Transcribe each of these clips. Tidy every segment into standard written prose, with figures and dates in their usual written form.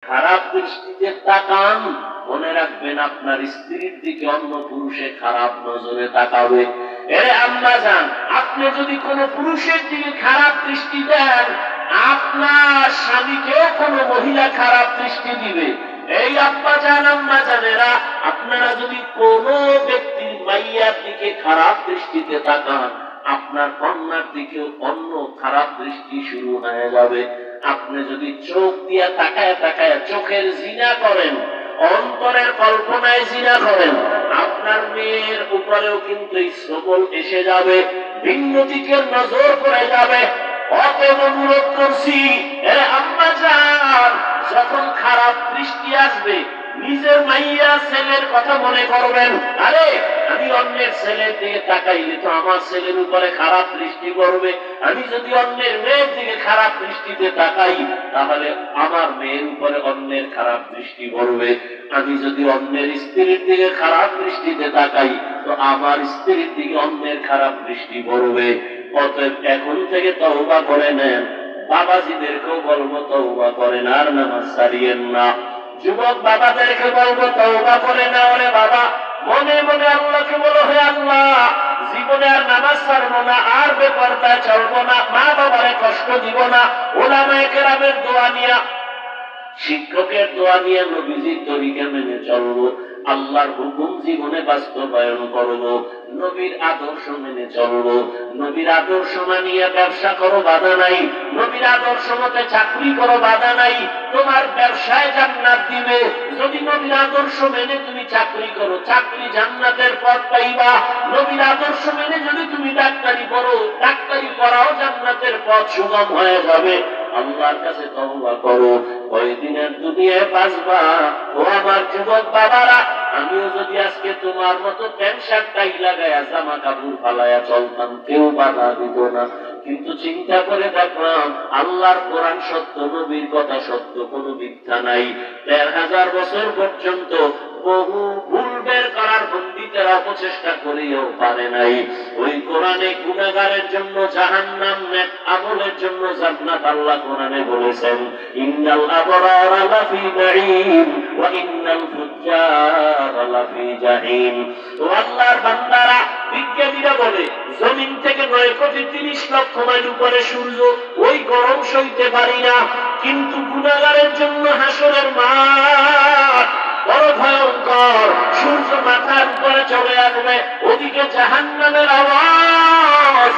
খারাপ দৃষ্টিতে তাকান, মনে রাখবেন আপনার স্ত্রীর দিকে অন্য পুরুষে খারাপ নজরে তাকাবে। এরে আম্মা জান, আপনি যদি কোনো পুরুষের দিকে খারাপ দৃষ্টি দেন, আপনার স্বামীকেও কোনো মহিলা খারাপ দৃষ্টি দিবে। এই আব্বা জান, আম্মা জানেরা, আপনারা যদি কোনো ব্যক্তির মাইয়ার দিকে খারাপ দৃষ্টিতে তাকান, আপনার কন্যার দিকে অন্য খারাপ দৃষ্টি শুরু হয়ে যাবে। আপনি যদি চোখ দিয়া তাকায় তাকায় চোখের জিনা করেন, অন্তরের কল্পনায় জিনা করেন, আপনার মেয়ের উপরেও কিন্তু এই সবল এসে যাবে, ভিন্ন দিকের নজর পড়ে যাবে। অতএব অনুরোধ করছি, এ আম্মা জান, যখন খারাপ দৃষ্টি আসবে, নিজের মাইয়া ছেলের কথা মনে করবেন। আরে আমি অন্যের ছেলের দিকে তাকাইলে তো আমার ছেলের উপরে খারাপ দৃষ্টি পড়বে, আমি যদি অন্যের মেয়ের দিকে খারাপ দৃষ্টিতে তাকাই তাহলে আমার মেয়ের উপরে অন্যের খারাপ দৃষ্টি পড়বে, আমি যদি অন্যের স্ত্রীর দিকে খারাপ দৃষ্টিতে তাকাই তো আমার স্ত্রীর দিকে অন্যের খারাপ দৃষ্টি পড়বে। অতএব এখন থেকে তওবা করে নেন। বাবাজিদেরকেও বলবো তওবা করেন, আর নামাজ ছাড়িয়েন না। যুবক বাবাদেরকে বলবো তওবা করে না। ওরে বাবা, মনে মনে আল্লাহকে বলো, হে আল্লাহ, জীবনে আর নামাজ ছাড়বো না, আর বেপরদায় চলবো না, মা বাবারে কষ্ট দিব না। উলামায়ে কেরামের দোয়া নিয়া, শিক্ষকের দোয়া নিয়ে নবীজির তরিকা মেনে চলবো, আল্লাহর হুকুম জীবনে বাস্তবায়ন করবো, নবীর আদর্শ মেনে চলবো। নবীর আদর্শ মানিয়ে ব্যবসা করো, বাধা নাই। নবীর আদর্শ মতে চাকরি করো, বাধা নাই। তোমার ব্যবসায় জান্নাত দিবে যদি নবীর আদর্শ মেনে তুমি চাকরি করো, চাকরি জান্নাতের পথ পাইবা। নবীর আদর্শ মেনে যদি তুমি ডাক্তারি পড়ো, ডাক্তারি পড়াও জান্নাতের পথ সুগম হয়ে যাবে। আল্লাহর কাছে তওবা করো, কয়দিনের দুনিয়ায় বাঁচবা। ও আমার যুবক বাবারা, আমিও যদি আজকে তোমার মতো প্যান্ট শার্ট টাই লাগায়া জামা কাপড় ফালায়া চলতাম, কেউ বাধা দিত না। কিন্তু চিন্তা করে দেখলাম আল্লাহর কোরআন সত্য, নবীর কথা সত্য, কোনো মিথ্যা নাই। ১৩,০০০ বছর পর্যন্ত বহু ভুল বের করার পণ্ডিতেরা অপচেষ্টা করেও পারে নাই। ওই কোরআনে গুনাহগারের জন্য জাহান্নাম, নেক আমলের জন্য জান্নাত। আল্লাহ কোরআনে বলেছেন, ইন্নাল আবরারা লাফি নাঈম ওয়া ইন্নাল ফুজ্জারা লাফি জাহিম। ও আল্লাহর বান্দারা, বিজ্ঞানীরা বলে জমিন থেকে ৯,৩০,০০,০০০ মাইল উপরে সূর্য, ওই গরম সইতে পারি না। কিন্তু গুনাহগারের জন্য হাসরের মাঠ বড় ভয়ঙ্কর। সূর্য মাথার উপরে চলে আসবে, ওদিকে জাহান্নামের আওয়াজ।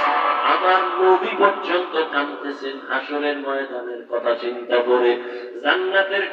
আমার নবী পর্যন্ত কাঁদতেছেন হাসরের ময়দানের কথা চিন্তা করে। জান্নাতের